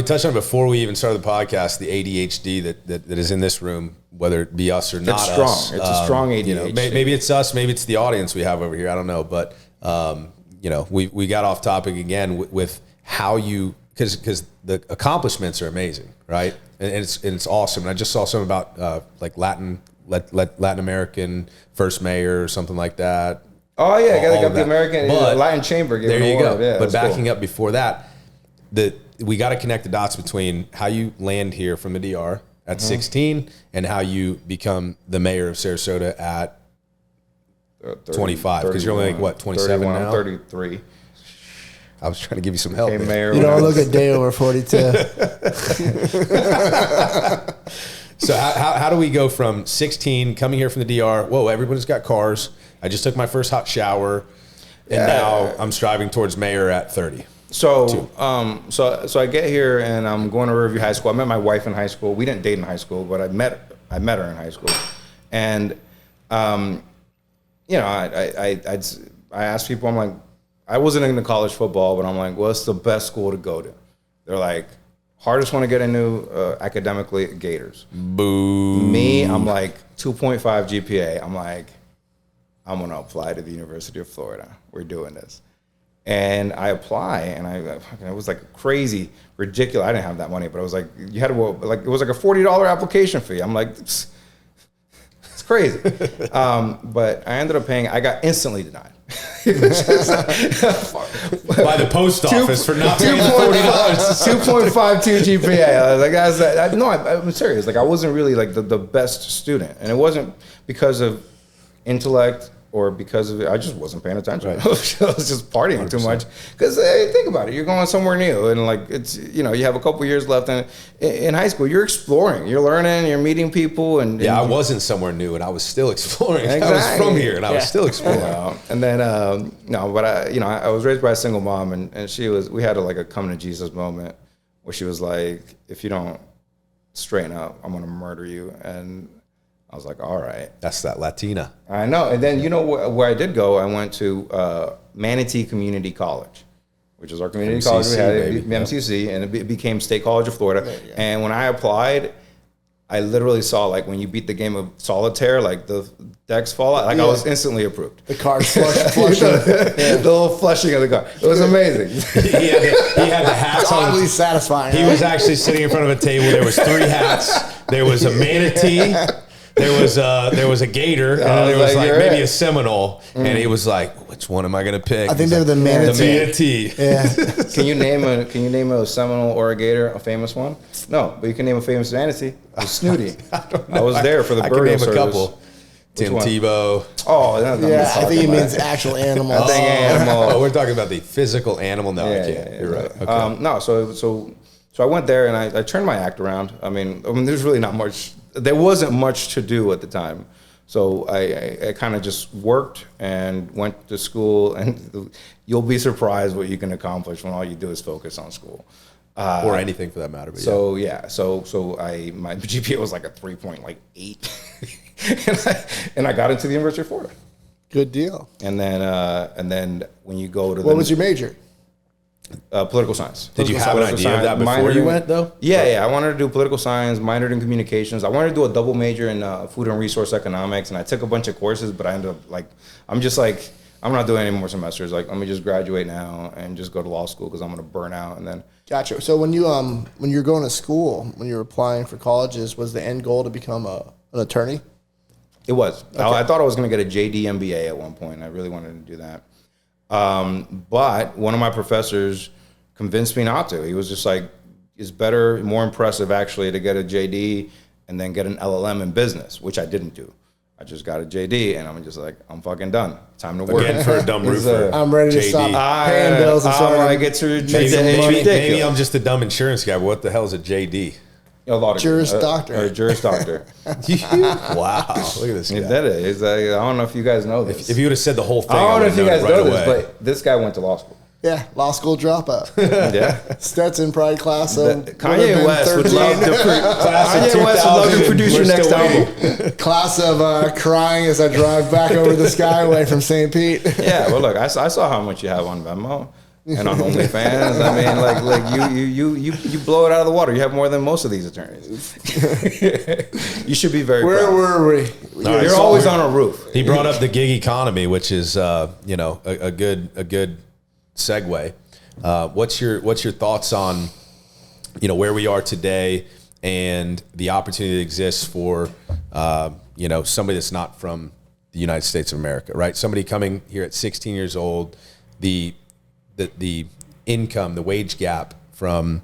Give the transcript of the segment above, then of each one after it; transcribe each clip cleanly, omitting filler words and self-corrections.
touched on it before we even started the podcast, the ADHD that is in this room, whether it be us or not it's strong. us. It's a strong ADHD. You know, maybe it's us, maybe it's the audience we have over here. I don't know. But, you know, we got off topic again with how you, because the accomplishments are amazing, right? And it's awesome. And I just saw something about like Latin American first mayor or something like that. Oh, yeah. I got the American Latin Chamber. There you go. Yeah, but backing up before that, we got to connect the dots between how you land here from the DR at 16 and how you become the mayor of Sarasota at 25. Because you're only like, what, 27 now? I'm 33. I was trying to give you some help. Okay, mayor. You don't look a day over 42. So how do we go from 16, coming here from the DR, whoa, everybody's got cars. I just took my first hot shower, and now I'm striving towards mayor at 30. So I get here and I'm going to Riverview High School. I met my wife in high school. We didn't date in high school, but I met her in high school. And you know, I asked people, I'm like, I wasn't into college football, but I'm like, what's the best school to go to? They're like, hardest one to get into academically, Gators. Boo. Me, I'm like 2.5 GPA. I'm like, I'm gonna apply to the University of Florida. We're doing this. And I apply, and it was like crazy, ridiculous. I didn't have that money, but it was like, you had to, like, it was like a $40 application fee. I'm like, it's crazy. But I ended up paying, I got instantly denied. By the post office for not paying $40. 2.52 GPA. I was like, I'm serious. Like, I wasn't really like the best student, and it wasn't because of intellect or because of it. I just wasn't paying attention. Right. I was just partying 100%. Too much. Because hey, think about it, you're going somewhere new, and like it's, you know, you have a couple years left. In high school, you're exploring, you're learning, you're meeting people, and I wasn't somewhere new, and I was still exploring. Exactly. I was from here, and I was still exploring. And then I was raised by a single mom, and we had a come to Jesus moment where she was like, if you don't straighten up, I'm gonna murder you. And I was like, all right. That's that Latina. I know. And then, you know, where I did go, I went to Manatee Community College, which is our community MCC, college. We had baby. MCC, and it became State College of Florida. Yeah. And when I applied, I literally saw, like, when you beat the game of solitaire, like the decks fall out. Like, I was instantly approved. The card flushing. The little flushing of the card. It was amazing. he had the hats it's on. oddly satisfying. He was actually sitting in front of a table. There was 3 hats. There was a manatee. There was a gator, and there was like maybe a Seminole, and he was like, "Which one am I gonna pick?" I think they were the manatee. The manatee. Yeah. Can you name a Seminole or a gator, a famous one? No, but you can name a famous manatee. It's Snooty. I was there for the burial service. I can name a couple. Tim Tebow. Oh, yeah. I think he means actual animal. Animal. Oh, we're talking about the physical animal. No, I can't. Yeah, You're right. Okay. No, so I went there and I turned my act around. I mean, there's really not much. There wasn't much to do at the time. So I kind of just worked and went to school, and you'll be surprised what you can accomplish when all you do is focus on school. Or anything for that matter. But so my GPA was like a 3.8. and I got into the University of Florida. Good deal. And then when you go to what was your major? Political science. Did you have an idea of that before you went, though? Yeah. I wanted to do political science, minored in communications. I wanted to do a double major in food and resource economics, and I took a bunch of courses, but I ended up I'm not doing any more semesters. Like, let me just graduate now and just go to law school because I'm going to burn out. And then. Gotcha. So when you were going to school, when you were applying for colleges, was the end goal to become an attorney? It was. Okay. I thought I was going to get a JD MBA at one point. I really wanted to do that. But one of my professors convinced me not to. He was just like, it's better, more impressive actually to get a JD and then get an LLM in business, which I didn't do. I just got a JD and I'm just like, I'm fucking done. Time to work. Again, for a dumb roofer. I'm ready to stop paying bills and start. Maybe I'm just a dumb insurance guy, but what the hell is a JD? A lot of Juris Doctor. Or Juris Doctor. Wow. Look at this guy. He did it. It's like, I don't know if you guys know this. If you would have said the whole thing, I don't know if you guys know this, away. but this guy went to law school. Yeah, law school dropout. Yeah. Stetson probably class of Kanye West would love to produce your next album. Class of crying as I drive back over the Skyway from St. Pete. Yeah, well, look, I saw how much you have on Venmo. and on OnlyFans. I mean, like you blow it out of the water. You have more than most of these attorneys. You should be very Where proud. were we? You're always on a roof. He brought up the gig economy, which is a good segue. What's your thoughts on where we are today and the opportunity that exists for somebody that's not from the United States of America, right? Somebody coming here at 16 years old, the income, the wage gap from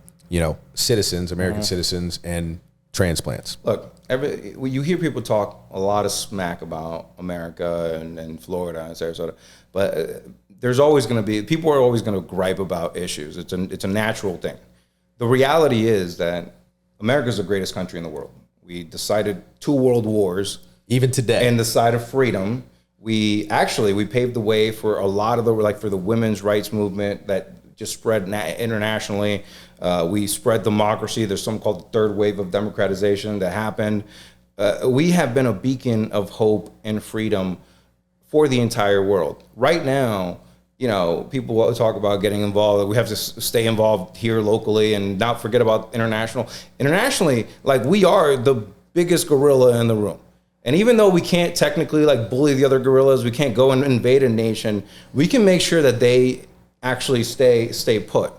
citizens, American citizens, and transplants. Look, you hear people talk a lot of smack about America and Florida and Sarasota, but there's always going to be, people are always going to gripe about issues. It's a natural thing. The reality is that America is the greatest country in the world. We decided 2 world wars. Even today. And the side of freedom. We paved the way for a lot of for the women's rights movement that just spread internationally. We spread democracy. There's something called the third wave of democratization that happened. We have been a beacon of hope and freedom for the entire world. Right now, people talk about getting involved. We have to stay involved here locally and not forget about international. Internationally, we are the biggest gorilla in the room. And even though we can't technically bully the other gorillas, we can't go and invade a nation, we can make sure that they actually stay put.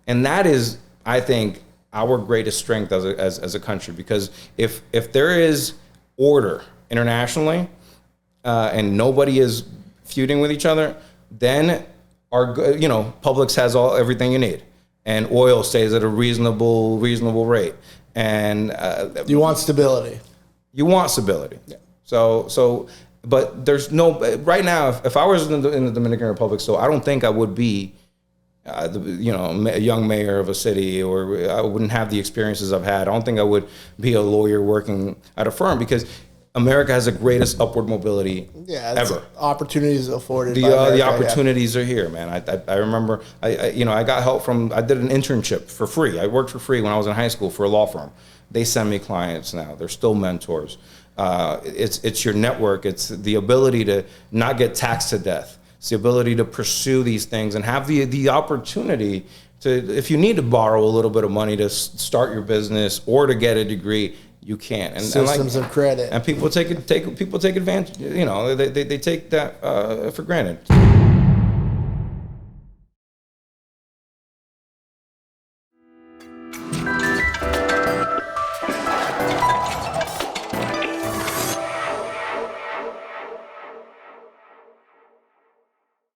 And that is, I think, our greatest strength as a country. Because if there is order internationally and nobody is feuding with each other, then our Publix has everything you need, and oil stays at a reasonable rate, and you want stability. You want stability. Yeah. So, but there's no right now. If I was in the Dominican Republic, so I don't think I would be, a young mayor of a city, or I wouldn't have the experiences I've had. I don't think I would be a lawyer working at a firm, because America has the greatest upward mobility ever. Opportunities afforded. The opportunities are here, man. I remember I got help I did an internship for free. I worked for free when I was in high school for a law firm. They send me clients now. They're still mentors. It's your network. It's the ability to not get taxed to death. It's the ability to pursue these things and have the opportunity to, if you need to borrow a little bit of money to start your business or to get a degree, you can. And systems of credit. And people take advantage. They take that for granted.